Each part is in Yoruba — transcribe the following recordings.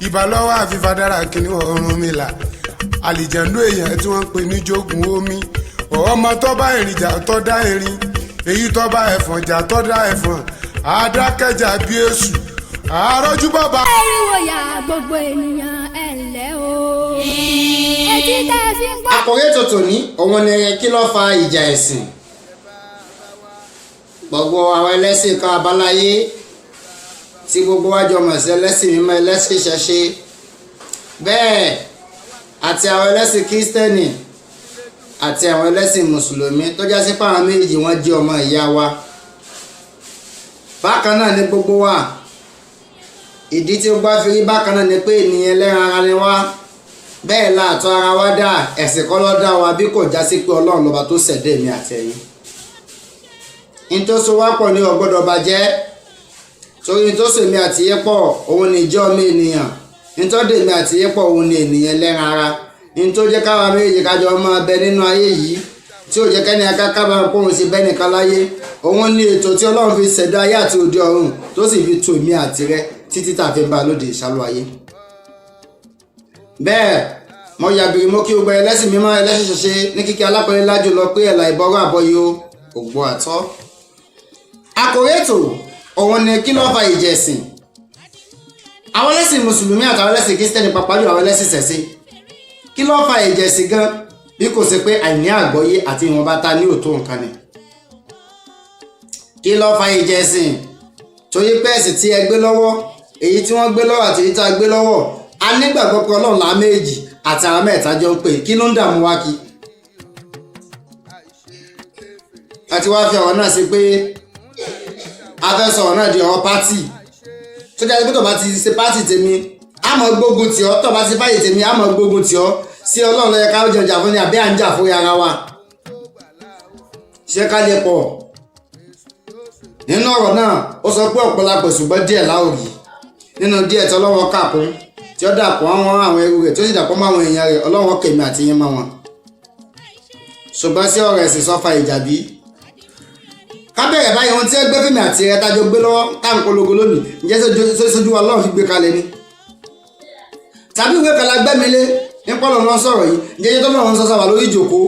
ìbálọ́wọ́ àfífádára kìíní Ọ̀rúnmìlà àlìjàndó èèyàn tí wọ́n ń pè ní jogun omi ọmọ tó bá ìrìnjà tó dá erin èyí tó bá ẹ̀fọ̀n jà tó dá ẹ̀fọ̀n àádákẹ́jà bí èṣù àárọ̀jú bàbá. ariwo ya gbogbo ènìyàn ẹ ǹlẹ́ o. etí tẹ́ ẹ fi ń gbọ́. àkòrí ètò tòní òun ni kí ló fa ìjà ẹ̀sìn. gbogbo àwọn ẹlẹ́sìn kan àbáláyé tí gbogbo wa jọ mọ̀ sí ẹlẹ́sìn mímọ́ ẹlẹ́sìn ìṣẹ̀ṣe bẹ́ẹ̀ àti àwọn ẹlẹ́sìn kírísítẹ́nì àti àwọn ẹlẹ́sìn mùsùlùmí tó já sí pàwọn méjì wọ́n jẹ́ ọmọ ìyá wa. bákan náà ni gbogbo wa ìdí tí ó bá fi rí bákan náà ni pé ènìyàn ẹlẹ́ran ara ni wá bẹ́ẹ̀ láàtọ̀ ara wa dá ẹ̀sìn kọ́ ló dá wa bí kò já sí pé ọlọ́run lọ́ba tó ṣẹ̀dá èmi àtẹ̀yìn. ní tó so wá pọ̀ ní ò gbọ́dọ̀ bàjẹ́ torí ní tó so èmi àtìyé pọ̀ òun ni ìjọ mi ènìyàn ní tó dé èmi àtìyé pọ̀ òun ni ènìyàn ẹlẹ́ran ara ní tó jẹ́ káwa méjì kájọ máa bẹ nínú ayé yìí tí ò jẹ́ kẹ́ni akákábà pòun sí bẹ́ẹ̀ nìkan láyé òun ni ètò tí ọlọ́run fi ṣẹ̀dá ayé àti òde ọ̀run tó sì fi tò èmi àtirẹ́ títí tàfi ń bá lóde ìṣàlù ayé. bẹ́ẹ̀ mo yàgbìrì mo kí gbogbo ẹlẹ́sìn mímọ́ ẹlẹ́sìn ṣẹṣẹ ní kíkí alápẹ̀lẹ́ lájò lọ pé ẹ̀là ìbọ̀rọ̀ àbọ̀yé o ògbó àtọ́. àkòrí ètò òun ni kí ló fa ìjẹ̀sìn. àwọn ẹlẹ́sìn mùsùlùmí àtàwọn ẹlẹ́sìn kírísítẹ́nì pàápàá jùlọ àwọn ẹlẹ́sìn ṣẹ̀ṣẹ̀ kí ló fa ìjẹ̀sìn gan bí kò ṣe pé àìní àgbọ́yé àti ìwọ̀nba ta ní òtó nǹkan ni. kí ló fa ìjẹ̀sìn torí pé ẹ̀sìn tí ẹ gbé lọ́wọ́ èyí tí wọ́n gbé lọ́wọ́ àti èyí tí a gbé lọ́wọ́ a nígbàgbọ́ pé ọlọ́run lá méjì àti àwọn mẹ́ta jọ ń pè kí ló ń dààmú wá kí. a ti wá fi ọ̀rọ̀ náà sí pé a fẹ́ sọ̀rọ̀ náà di ọ̀rọ̀ pátì tó jẹ́ pé tó bá ti ṣe pátì tèmi a máa gbógun tì ọ́ tó bá ti fáyè tèmi a máa gbógun tì ọ́ sí ọlọ́run ló yẹ ká jọ jà fún ni àbí à ń jà fún ara wa ṣé ká lè pọ̀. nínú ọ̀rọ̀ náà ó sọ pé ọ̀pọ̀lọpọ̀ ṣùgbọ́n díẹ̀ láòrì nínú díẹ̀ tí ọlọ́wọ́ kàkún tí ó dàpọ̀ àwọn ẹrú rẹ̀ tó sì dàpọ̀ mọ́ àwọn èèyàn rẹ̀ ọlọ́wọ́ kèmí àti yín mọ́ wọn. ṣùgbọ́n sí ọ̀rọ̀ ẹ̀sìn sọ́fà ìjàbí. ká bẹ̀rẹ̀ báyìí ohun tí ẹ gbé fèmí àti rẹ̀ tájọ gbé lọ́wọ́ táwọn polongo lónìí ǹjẹ́ sójú wa ọlọ́run fi gbé kalẹ̀ ni. tàbí ìwé kan la gbẹ́milé nípa ọlọ́run sọ̀rọ̀ yìí ǹjẹ́ tó lọ́run sọ́sọ́ wà lórí ìjòkó.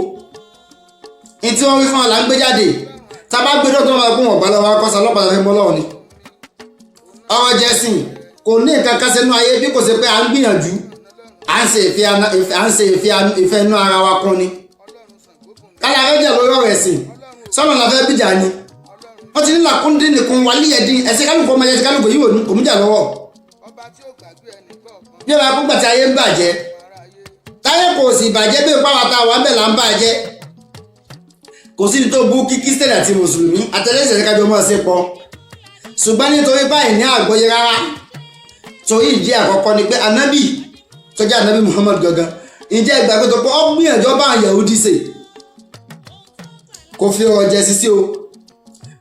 ní tí wọ́n wí fún wa là ń gbé jáde tábà gbé dọ́tọ́ máa gún ọ̀gbá lọ́wọ́ akọ́sà ọlọ́pàá fẹ́ mọ́ lọ́wọ́ ni. ọ̀rọ̀ jẹ́sìn kò ní nǹkan kan sínú ayé bí kò ṣe pé à ń gbìyànjú à ń ṣe ìfẹ́ inú ara wa kún ni. kálá fẹ́ jẹ́ lórí ọ̀rọ̀ ẹ̀sìn sọ́nà la fẹ́ bíjà ni. wọ́n ti ní làkúndí nìkan wà líyẹ̀dín ẹ̀sìn kálukú ọmọ ẹ̀sìn kálukú yìí kò mú jà lọ́wọ́. bí wàá kú gbàtí ayé ń bàjẹ́ táyé kò sì bàjẹ́ bí ìpáwá ta wà bẹ́ẹ̀ là ń bàjẹ́ kò sí ní tó bú kí kírísítẹ́nì àti mùsùlùmí àtẹlẹsẹ̀ kájọ mọ́ ṣe pọ̀ ṣùgbọ́n nítorí báyìí ní àgbọ́yé rárá torí ìdí àkọ́kọ́ ni pé anábì tó jẹ́ anábì Muhammad gangan ìjẹ́ ìgbàgbé tó pé ó gbìyànjú bá àwọn Yahudi ṣe kò fi ọ̀rọ̀ jẹ sísí o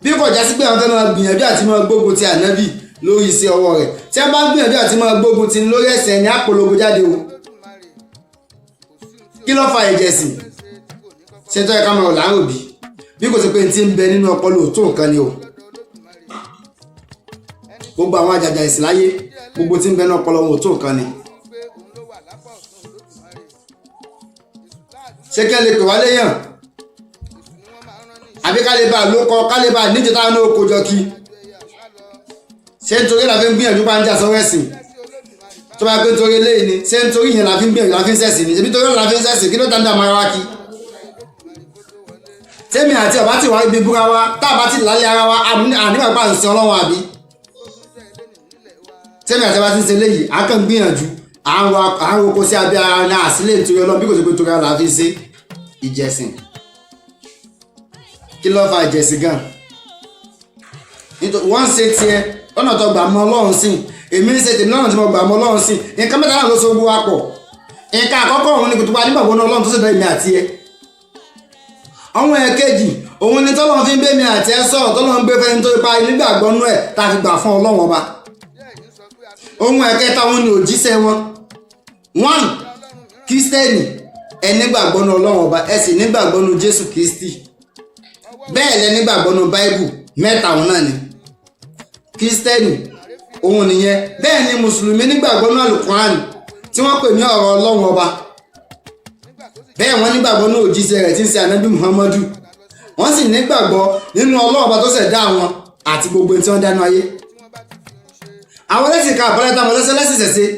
bí kò já sí pé àwọn fẹ́ máa gbìyànjú àti máa gbógun ti anábì lórí iṣẹ́ ọwọ́ rẹ̀ tí wọ́n bá ń gbìyànjú àti máa gbógun ti lórí ẹ̀sẹ̀ ní àpolongo jáde o kí ló fa ìjẹ̀sìn ṣe tó yẹ ká máa láàrùn bí kò sí pé tí ń bẹ nínú ọpọlọ tó nǹkan ni o gbogbo àwọn àjàjà ìsìn láyé gbogbo tí ń bẹ nínú ọpọlọ wọn ò tó nǹkan ni. ṣé kí ẹ lè pè wá léyàn àbí ká lè bá lóko ká lè bá níjẹ táwọn náà kó jọ kí ṣé nítorí la fi ń gbìyànjú bá ń jà sọ́wọ́ ẹ̀sìn tó bá pé nítorí eléyìí ni ṣé nítorí yẹn la fi ń gbìyànjú la fi ń ṣẹ̀sìn ni ṣebí nítorí la fi ń ṣẹ̀sìn kí ló tàn dá mọ́ ara wa kí. tèmi àti ọba tí wàá ibi búra wa tá a bá ti lálẹ́ ara wa àníwà bá ń sin ọlọ́run àbí. tèmi àti ọba tí ń ṣe léyìí a kàn gbìyànjú à ń roko sí abẹ́ ara ní àsílẹ̀ nítorí ọlọ́run bí kò sí pé torí ara la fi ṣe ìjẹsìn. kí ló fa ìjẹsìn gan? wọ́n ń ṣe tiẹ̀ lọ́nà tó gbà mọ́ ọlọ́run sìn èmi ń ṣe tèmi lọ́nà tí mo gbà mọ́ ọlọ́run sìn nǹkan mẹ́ta náà ló so gbó wa pọ̀. nǹkan àkọ́kọ́ òun ni kò tó wá nígbàgbọ́ náà ọlọ́run tó ṣẹ̀dá èmi àti ẹ. àwọn ẹ̀kejì òun ni tọ́lọ́run fi ń gbé mi àti ẹ sọ̀rọ̀ tọ́lọ́run gbé fẹ́ni tó ipa nígbàgbọ́ nú ẹ̀ tá a fi gbà fún ọlọ́run ọba. ohun ẹ̀kẹta òun ni òjíṣẹ́ wọn. one kírísítẹ́nì ẹ nígbàgbọ́ nú ọlọ́run ọba ẹ sì nígbàgbọ́ nú Jésù Kristi bẹ́ẹ̀ lẹ nígbàgbọ́ nú Báíbù mẹ́ta òun náà ni kírísítẹ́nì òun nìyẹn. Bẹ́ẹ̀ ni mùsùlùmí nígbàgbọ́ nínú Al-Qur'an tí wọ́n pè ní ọ̀rọ̀ Ọlọ́run ọba. Bẹ́ẹ̀ wọ́n nígbàgbọ́ nínú òjíṣẹ́ rẹ̀ tí ń ṣe ànábì Muhammadu. Wọ́n sì nígbàgbọ́ nínú Ọlọ́run ọba tó ṣẹ̀dá wọn àti gbogbo tí wọ́n dánú ayé. Àwọn ẹlẹ́sìn ká àbọ̀lẹ́ tá a mọ̀ lẹ́sìn ṣẹ̀ṣẹ̀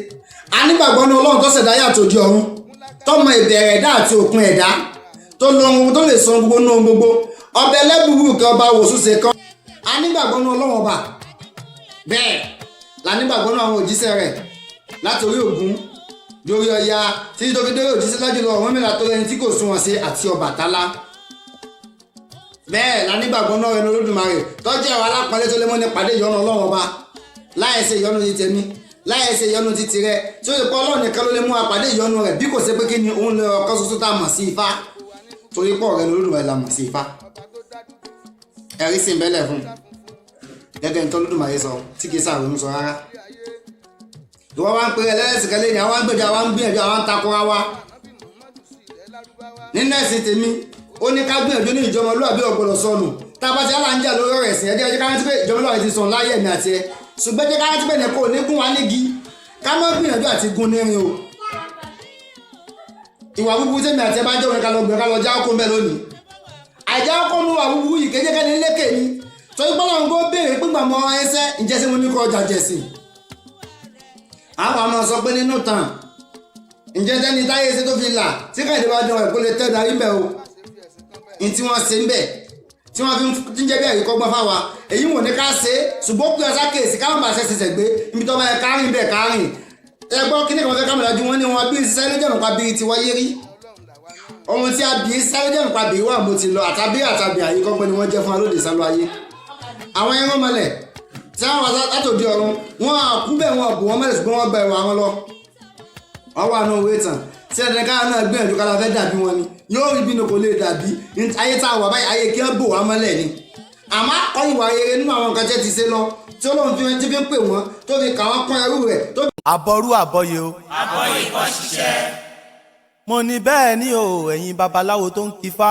a nígbàgbọ́ nínú Ọlọ́run tó ṣẹ̀dá yàtọ̀ di ọ̀run tó mọ ìbẹ̀rẹ̀ ẹ̀dá àti òpin ẹ̀dá tó lo ohun tó lè san gbogbo nínú ohun gbogbo ọba ẹlẹ́bùrú kan ọba wòsùsè kan. A nígbàgbọ́ nínú Ọlọ́run ọba bẹ́ẹ̀ la nígbàgbọ́ nínú àwọn òjíṣẹ́ rẹ̀ látòrí Ògún lórí Ọya títí tó fi dórí òjíṣẹ́ lájú lọ Ọ̀rúnmìlà tó lẹ́ni tí kò sunwọ̀n sí àti Ọbàtálá. Bẹ́ẹ̀ la nígbàgbọ́ náà ẹnu Olódùmarè tọ́jú ẹ̀rọ alápọ̀nlé tó lé mọ́ ní pàdé ìyọ́nú Ọlọ́run ọba láìsí ìyọ́nú ti tèmi láìsí ìyọ́nú ti tirẹ̀ tí ó lè pọ́ Ọlọ́run nìkan ló lè mú apàdé ìyọ́nú rẹ̀ bí kò ṣe pé kí ni òun lè ọkọ ṣoṣo tá a mọ̀ sí Ifá torí pọ̀ rẹ̀ Olódùmarè la mọ̀ sí Ifá. Ẹ̀rí sì ń bẹ́lẹ̀ fún gẹ́gẹ́ ní tó Olódùmarè sọ tí kì í sàrònú sọ rárá. Ìwọ́n wá ń pè é lẹ́lẹ́sìn kẹ́lẹ́ ni àwọn gbèjà wa ń gbìyànjú àwọn takora wa nínú ẹ̀sìn tèmi ó ní ká gbìyànjú ní ìjọmọlúwàbí ọ̀gbọ̀dọ̀ sọnù tá a bá ti aláǹjà lórí ọ̀rọ̀ ẹ̀sìn ẹ̀jẹ̀ ká rántí pé ìjọmọlúwàbí ti sọnù láyé mi àti ẹ ṣùgbọ́n jẹ́ ká rántí pé nìkan ò ní gún wa nígi ká má gbìyànjú àti gún nírin o. Ìwà búburú tèmi àti ẹ bá jẹ́ òun ká lọ gbìyànjú ká lọ já ọkọ mbẹ lónìí. Àìjá ọkọ nu wà búburú yìí kéjẹ́ kẹ́ni lékè ni torí pé Ọlọ́run kó béèrè pípa mọ́ ẹsẹ́ ǹjẹ́ sí mo ní kọ́ ọjà jẹ̀sìn. Àwọn àmọ́ sọ pé nínú tàn ǹjẹ́ tẹ́ni táyé ṣe tó fi là tí Kẹ́hìndé bá dán ẹ̀ kó lè tẹ́ darí mbẹ́ o ní tí wọ́n ṣe ń bẹ̀ tí wọ́n fi ń jẹ́ bí ẹ̀rí kọ́gbọ́n fáwa èyí wò ní ká ṣe ṣùgbọ́n pé ọ̀sá kèsì káwọn bá ṣẹ̀ṣẹ̀ gbé ibi tó bá yẹ kárìn bẹ́ẹ̀ kárìn ẹgbọ́n kíní kan fẹ́ kámẹ́rà ju wọ́n ní wọn bí sẹ́lẹ̀jẹ̀ nípa bíi ti wáyé rí ohun tí a bí sẹ́lẹ̀jẹ̀ nípa bíi wà mo ti lọ àtàbí àyíkọ́gbọ́n ni wọ́n jẹ́ fún alóde sálọ ayé. Àwọn ẹran mọ́lẹ̀ tí wọ́n wá látòdì ọ̀run wọn àkú bẹ́ẹ̀ wọn bù wọn mọ́lẹ̀ ṣùgbọ́n wọ́n gba ẹ̀rọ àwọn lọ. Wọ́n wà náà òwe tàn tí ẹ̀dẹ̀ káà náà gbìyànjú ká la fẹ́ dàbí wọn ni yóò rí bínú kò lè dàbí ayé tá a wà báyìí ayé kí wọ́n bò wá mọ́lẹ̀ ni. Àmọ́ akọ́yìn wà rere nínú àwọn nǹkan tẹ́ ti ṣe lọ tí Ọlọ́run fi ń pè wọ́n tó fi kà wọ́n pọ́n ẹrú rẹ̀. Àbọ̀rú àbọ̀yè o. Àbọ̀yè kọ́ ṣiṣẹ́. Mo ní bẹ́ẹ̀ ni o ẹ̀yin babaláwo tó ń kifá.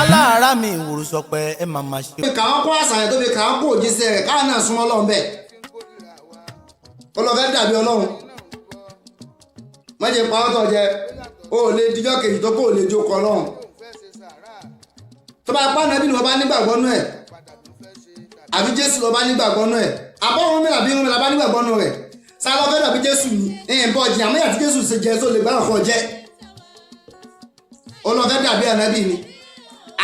Aláàárá mi ìwòrò sọ pé ẹ máa máa ṣe. Kà wọ́n kó àṣàyàn tó fi kà wọ́n kó òjíṣẹ́ rẹ̀ káà náà súnmọ́ Ọlọ́run bẹ́ẹ̀. Ọlọ́fẹ́ dàbí Ọlọ́run. Má jẹ́ pa ọ́tọ̀ jẹ o lè dijọ́ kejì tó kó o lè jókòó Ọlọ́run. Tó bá pa nàbí ni wọ́n bá nígbàgbọ́ nú ẹ̀. Àbí Jésù lọ bá nígbàgbọ́ nú ẹ̀. Àbọ̀ wọn mìíràn bí wọn mìíràn bá nígbàgbọ́ nú rẹ̀. Sá lọ fẹ́ dàbí Jésù ni ẹ̀yìn bọ̀ jì àmọ́ yàtí Jésù ṣe jẹ́ tó lè gbá ọkọ̀ jẹ́. Ọlọ́fẹ́ dàbí ànábì ni.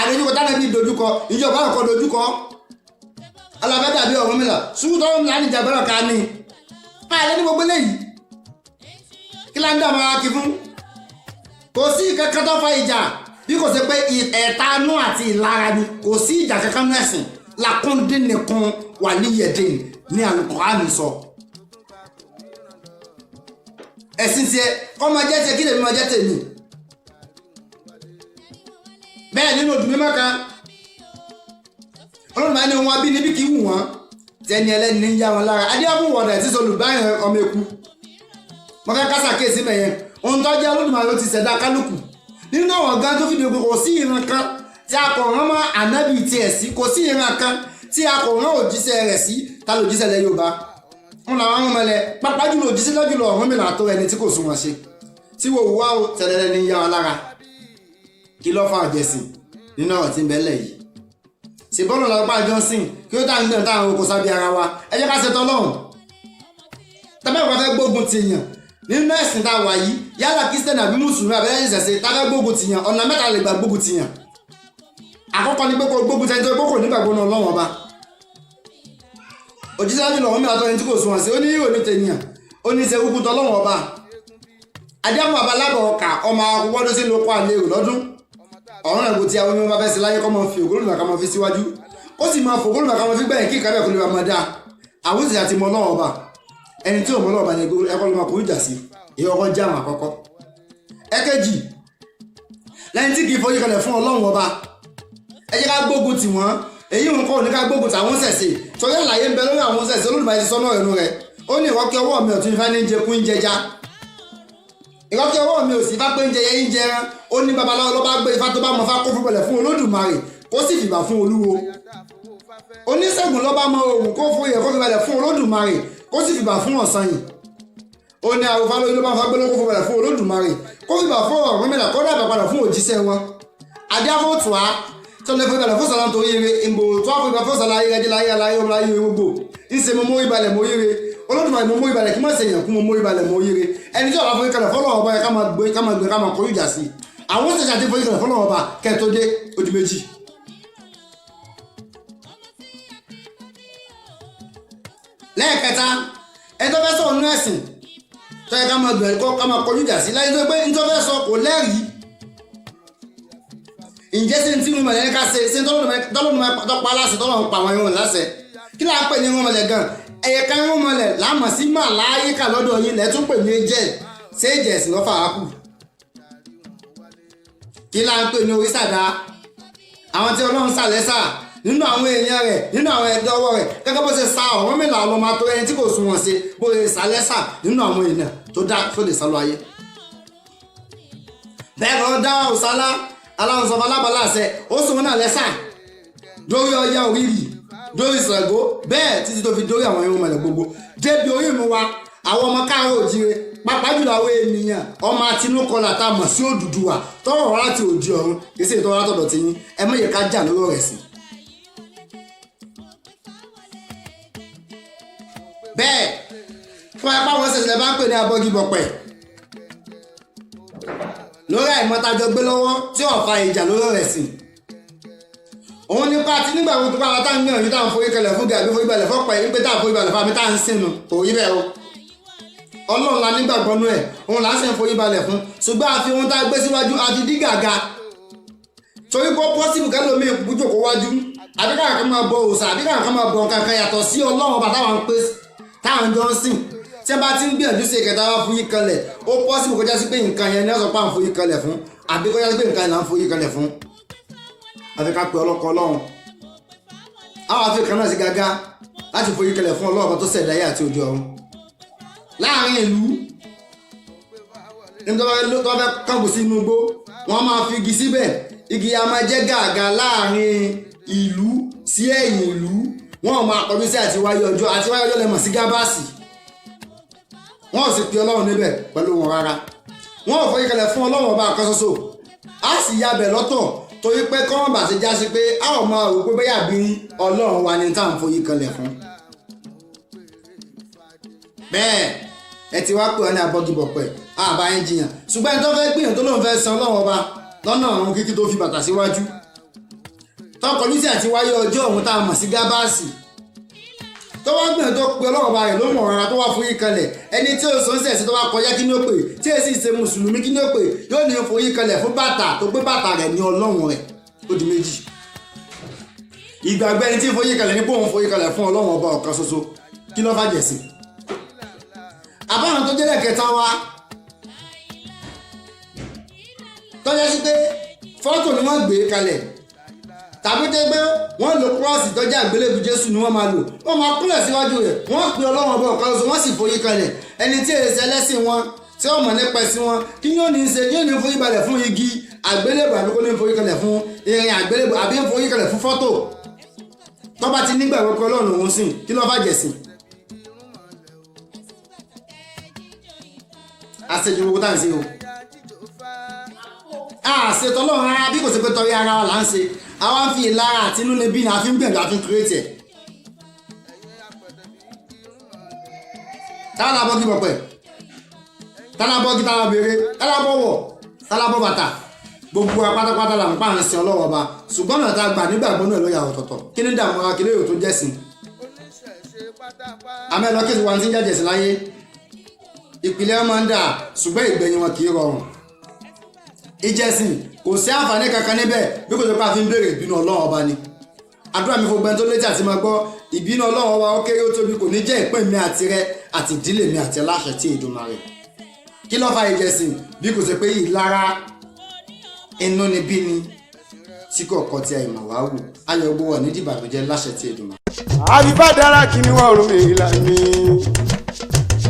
Àdójúkọ tánàbí dojúkọ ìjọba ọkọ̀ dojúkọ. Ọlọ́fẹ́ dàbí ọ̀run mìíràn ṣùgbọ́n tó ń láti jàgbọ́n ká ní. Àlẹ́ ní gbogbo eléyìí. Kí lá ń dà máa kí fún? Kò sí kankan tó fa ìjà bí kò sí pé ẹ̀tanú àti ìlara ni kò sí ìjà kankan ní ẹ̀sìn làkúndín nìkan wà níyẹ̀dín ní Al-Qur'an sọ. Ẹ̀sìn tiẹ̀ kọ́ máa jẹ́ tiẹ̀ kí lèmi máa jẹ́ tèmi. Bẹ́ẹ̀ nínú òdùn mímọ́ kan Ọlọ́run máa ní ohun abínibí kì í wù wọ́n tẹni ẹlẹ́ni ní yá wọn lára adéhàbùn wọ̀dà tí sọlùbáyàn ọmọ eku mo fẹ́ kásà kéèsì mẹ́yẹn ohun tó jẹ́ Olódùmarè ló ti ṣẹ̀dá kálukú nínú àwọn gan tó fi dògbò kò sí ìran kan tí a kò rán mọ́ ànábì tiẹ̀ sí kò sí ìran kan tí a kò rán òjíṣẹ́ rẹ̀ sí ta lòjíṣẹ́ lẹ Yorùbá wọn làwọn ọmọ ẹlẹ pápá jùlọ òjíṣẹ́ lọ́jùlọ ọ̀hún mi làtọ́ ẹni tí kò sún wọn ṣe tí wò wá o tẹ̀lẹ́lẹ́ ní yá wọn lára kí ló fà jẹ̀sìn nínú ọ̀rọ̀ tí ń bẹ́lẹ̀ yìí ṣèbọ́nà lọ́pá Johnson kí ó tá ń gbẹ̀rún táwọn oko sábẹ́ ara wa ẹ jẹ́ ká ṣe tọ́lọ́run tàbí àwọn fẹ́ gbógun ti yàn nínú ẹ̀sìn tá a wà yìí yálà Kristẹni àbí mùsùlùmí àbẹ́lẹ́ ìṣẹ̀ṣe tá a fẹ́ gbógun ti yàn ọ̀nà mẹ́ta lè gbà gbógun ti yàn àkọ́kọ́ ni pé kó gbógun tẹ́ni tó kó kò nígbàgbọ́ náà lọ́wọ́ ọba òjíṣẹ́ lájú lọ́wọ́ mi àtọ́ ẹni tí kò sún wọn sí ó ní ìròyìn tènìyàn ó ní ṣe kúkú tọ́lọ́wọ́ ọba adéhùn abalábọ̀ ọkà ọmọ akọ́kọ́dún sí lóko àlérò lọ́dún ọ̀run ẹ̀gbò tí àwọn onímọ̀ bá fẹ́ sí láyé kọ́ mọ́ fi ògólùmọ̀ ká mọ́ fi síwájú ó sì máa fògólùmọ̀ ká mọ́ fi gbẹ̀yìn kí ìkàbẹ̀ kò lè wà mọ́ dáa àwọn òṣìṣẹ́ àti mọ́ náà ọba ẹni tí ò mọ́ náà ọba ni ẹkọ́ ló máa kó ìjà sí ìyẹn ọkọ̀ jẹ́ àwọn àkọ́kọ́. ẹ̀kejì lẹ́yìn tí kì í fojú kalẹ̀ fún Ọlọ́run ọba ẹ jẹ́ ká gbógun tì wọ́n èyí ń kọ́ ní ká gbógun tì àwọn ṣẹ̀ṣẹ̀ torí àlàyé ń bẹ lórí àwọn ṣẹ̀ṣẹ̀ Olódùmarè ti sọ́nà ẹ̀nu rẹ̀ ó ní ìwọ́kẹ́ ọwọ́ mi ọ̀tún ifá ní jẹ kún jẹja ìwọ́kẹ́ ọwọ́ mi ò sí ifá pé ń jẹyẹ ń jẹran ó ní babaláwo ló bá gbé ifá tó bá mọ fá kó fún bọ̀lẹ̀ fún Olódùmarè kó sì fìbà fún Olúwo oníṣègùn ló bá mọ òògùn kó fún yẹ kó fi balẹ̀ fún olódùmarè kó sì fìbà fún ọ̀sán yìí ó ní àwòfà lóyún ló bá fagbé ló kó fún balẹ̀ fún olódùmarè kó fìbà fún Ọ̀rúnmìlà kó dàbà padà fún òjíṣẹ́ wọn adéáfóòtùá tó lè fún ìbàlẹ̀ fún sàlám tó yére ìbò tó wà fún ìbà fún sàlám ayé láyé aláyé ọmọ láyé gbogbo ìṣe mo mú ìbàlẹ̀ mo yére olódùmarè mo mú ìbàlẹ̀ kí má ṣe yàn kú mo mú ìbàlẹ̀ mo yére ẹni tí ọ̀rọ̀ fún ìkàlẹ̀ fọlọ́wọ́ ọba yẹ ká máa gbé ká máa kọjú ìjà sí àwọn ṣẹ̀ṣẹ̀ àti fún ìkàlẹ̀ fọlọ́wọ́ ọba kẹ́ẹ̀tó dé odi méjì. lẹ́ẹ̀kẹta ẹni tó fẹ́ sọ ọ̀nà ẹ̀sìn tó yẹ ká máa gbẹ̀rẹ̀ kọ́ ká máa kọjú ìjà sí láyé tó pé ní tó fẹ́ sọ kò lẹ́rìí ǹjẹ́ sí tí wọ́n mọ̀lẹ́ ká ṣe sí tọ́lọ́dún aláṣẹ tọ́lọ́dún pa àwọn irun láṣẹ kí là ń pè ní irun mọ̀lẹ́ gan ẹ̀yẹ ká irun mọ̀lẹ́ láàmọ̀ sí màláyíkà lọ́dọ̀ yín lẹ́tún pè ní jẹ́ séjẹ̀ sí lọ́fà ákù kí là ń pè ní orí sàdá àwọn tí Ọlọ́run sàlẹ́sà nínú àwọn èèyàn rẹ̀ nínú àwọn ẹ̀dọ́ ọwọ́ rẹ̀ gẹ́gẹ́ bó ṣe sa Ọ̀rúnmìlà ọlọ́mọ tó ẹni tí kò sún wọn ṣe bó ṣe sàlẹ́sà nínú àwọn èèyàn tó dá tó lè sálọ ayé bẹ́ẹ̀ lọ dá òsálá aláwọ̀ sọ̀fà lábàlá àṣẹ ó sùn náà lẹ́sà dórí Ọya Òrìrì dórí Ṣàngó bẹ́ẹ̀ títí tó fi dórí àwọn irun mọ̀lẹ̀ gbogbo débi orí mu wa àwọn ọmọ káàárọ̀ òjíire pàápàá jùlọ àwọn ènìyàn ọmọ Àtinúkọlà tá a mọ̀ sí Odùduwà tọrọ wá láti òdi ọ̀run kì í ṣe ìtọ́wọ́ látọ̀dọ̀ ti yín ẹ mọ̀ yẹ ká jà lórí rẹ̀ sí. bẹ́ẹ̀ fún apá wọn ṣẹ̀ṣẹ̀ bá ń pè ní abọ́gibọ̀pẹ̀ lórí àìmọ́tajọ gbé lọ́wọ́ tí ọ̀fà ìjà lórí rẹ̀ sí òun nípa àti nígbà wo tó bá wa tá ń gbìyànjú táwọn forí kẹlẹ̀ fún gàbí forí balẹ̀ fọ́pọ̀ yìí pé táwọn forí balẹ̀ fún àmì táwọn ń sìnù kò rí bẹ́ẹ̀ o Ọlọ́run la nígbàgbọ́ nú ẹ̀ òun là ń sìn forí balẹ̀ fún ṣùgbọ́n àfi ohun tá a gbé síwájú àti dí gàga torí pé pọ́sibù kẹ́lómi ìbújòkó wájú àbí káàkiri kan máa bọ òòṣà àbí káàkiri kan máa bọ nǹkan kan yàtọ̀ sí Ọlọ́run ọba táwọn ń pè táwọn jọ ń sìn tí a bá ti ń gbìyànjú sí ìkẹta wá forí kanlẹ̀ ó pọ́sibù kọjá sí pé nǹkan yẹn ní ọ̀sán pa ń forí kanlẹ̀ fún àbí kọjá sí pé nǹkan yẹn là ń forí kanlẹ̀ fún àfi ká pe ọlọ́kọ Ọlọ́run àwọn àfi kan náà sí gàgá láti forí kanlẹ̀ fún Ọlọ́run ọba tó ṣẹ̀dá ayé àti òde ọ̀run láàrin ìlú ní tó fẹ́ kàǹkù sí inú igbó wọ́n máa fi igi síbẹ̀ igi a máa jẹ́ gàgà láàrin ìlú sí ẹ̀yìn ìlú wọ́n máa kọjú sí àtiwáyé ọjọ́ lẹ́mọ̀ sí gábàsì wọ́n ò sì pe Ọlọ́run níbẹ̀ pẹ̀lú wọn rárá wọ́n ò forí kalẹ̀ fún Ọlọ́run ọba kan ṣoṣo a sì yabẹ̀ lọ́tọ̀ torí pé kọ́mọ̀ bá ti já sí pé a ò máa rò pé bẹ́yà bí Ọlọ́run wa ní tá à ń forí kalẹ̀ fún bẹ́ẹ̀ ẹ ti wá pè ọ́ ní abọ́gibọ̀pẹ̀ àbá yín jiyàn ṣùgbọ́n ẹni tó fẹ́ gbìyànjú tó lóun fẹ́ san Ọlọ́run ọba lọ́nà ọ̀run kíkí tó fi bàtà síwájú tọkọlù sí àti wáyé ọjọ́ òun tá a mọ̀ sí gábàsì tó wá gbìyànjú tó pe Ọlọ́run ọba rẹ̀ ló mọ̀ rárá tó wá forí kalẹ̀ ẹni tí ó sọ́nsẹ̀ sí tó wá kọjá kí ni ó pè tí èsì ṣe mùsùlùmí kí ni ó pè yóò ní forí kalẹ̀ fún bàtà tó gbé bàtà rẹ̀ ní Ọlọ́run rẹ̀ ó di méjì ìgbàgbọ́ ẹni tí forí kalẹ̀ ní bóun forí kalẹ̀ fún Ọlọ́run ọba ọ̀kan ṣoṣo kí ló fàjẹ̀ sí àbáwọn tó jẹ́lẹ̀ kẹta wa tó yẹ sí pé fọ́tò ni wọ́n gbé kalẹ̀ tàbí tẹ́ pé wọ́n lo kúrọ́ọ̀sì tó jẹ́ àgbélébù Jésù ni wọ́n máa lò wọ́n máa kúnlẹ̀ síwájú rẹ̀ wọ́n pe Ọlọ́run ọba ọ̀kan ṣoṣo wọ́n sì forí kalẹ̀ ẹni tí èrè sẹlẹ́sìn wọn tí wọ́n mọ̀ nípa ẹ̀sìn wọn kí yóò ní í ṣe yóò ní forí balẹ̀ fún igi àgbélébù àbí kó ní forí kalẹ̀ fún irin àgbélébù àbí forí kalẹ̀ fún fọ́tò tó bá ti nígbàgbọ́ pé Ọlọ́run òun sìn kí ló fàjẹ̀ sí àṣejù gbogbo tá à ń ṣe o àṣetọ́ Ọlọ́run rárá bí kò sí pé tọrí ara wa là ń ṣe àwa ń fi ìlara àti inú níbí ni a fi ń gbìyànjú àfi ń kírètì ẹ̀ tálá bọ́ kí bọ̀pẹ̀ tálá bọ́ kí tálá béèrè tálá bọ́ wọ̀ tálá bọ́ bàtà gbogbo apátápátá là ń pa à ń sin Ọlọ́run ọba ṣùgbọ́n náà tá a gbà nígbàgbọ́ náà ló yà ọ̀tọ̀ọ̀tọ̀ kí ní dààmú ara kí lóyò tó jẹ́sìn àmẹ́lọ kí wọn ti ń jẹ́jẹ̀sìn láyé ìpìlẹ̀ máa ń dà ṣùgbọ́n ìgbẹ̀yìn wọn kì í rọrùn ìjẹsìn kò sí àǹfààní kankan níbẹ̀ bí kò tó pa fi ń béèrè ìbínú Ọlọ́run ọba ni àdúrà mi fún gbẹ́ni tó létí àti máa gbọ́ ìbínú Ọlọ́run ọba ó kéré ó tóbi kò ní jẹ́ ìpín mi àti rẹ àti ìdílé mi àti aláṣẹ tí Èdùmàrè kí ló fa ìjẹsìn bí kò sí pé ìlara inú ni bí ni tí kò kọ́ tí a ìmọ̀ wá wù ayọ̀ gbówó ní dìbànújẹ́ láṣẹ tí Èdùmàrè. àbíbá dára kí ni wọ́n rún mi ìlànà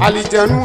àlìjẹ̀nú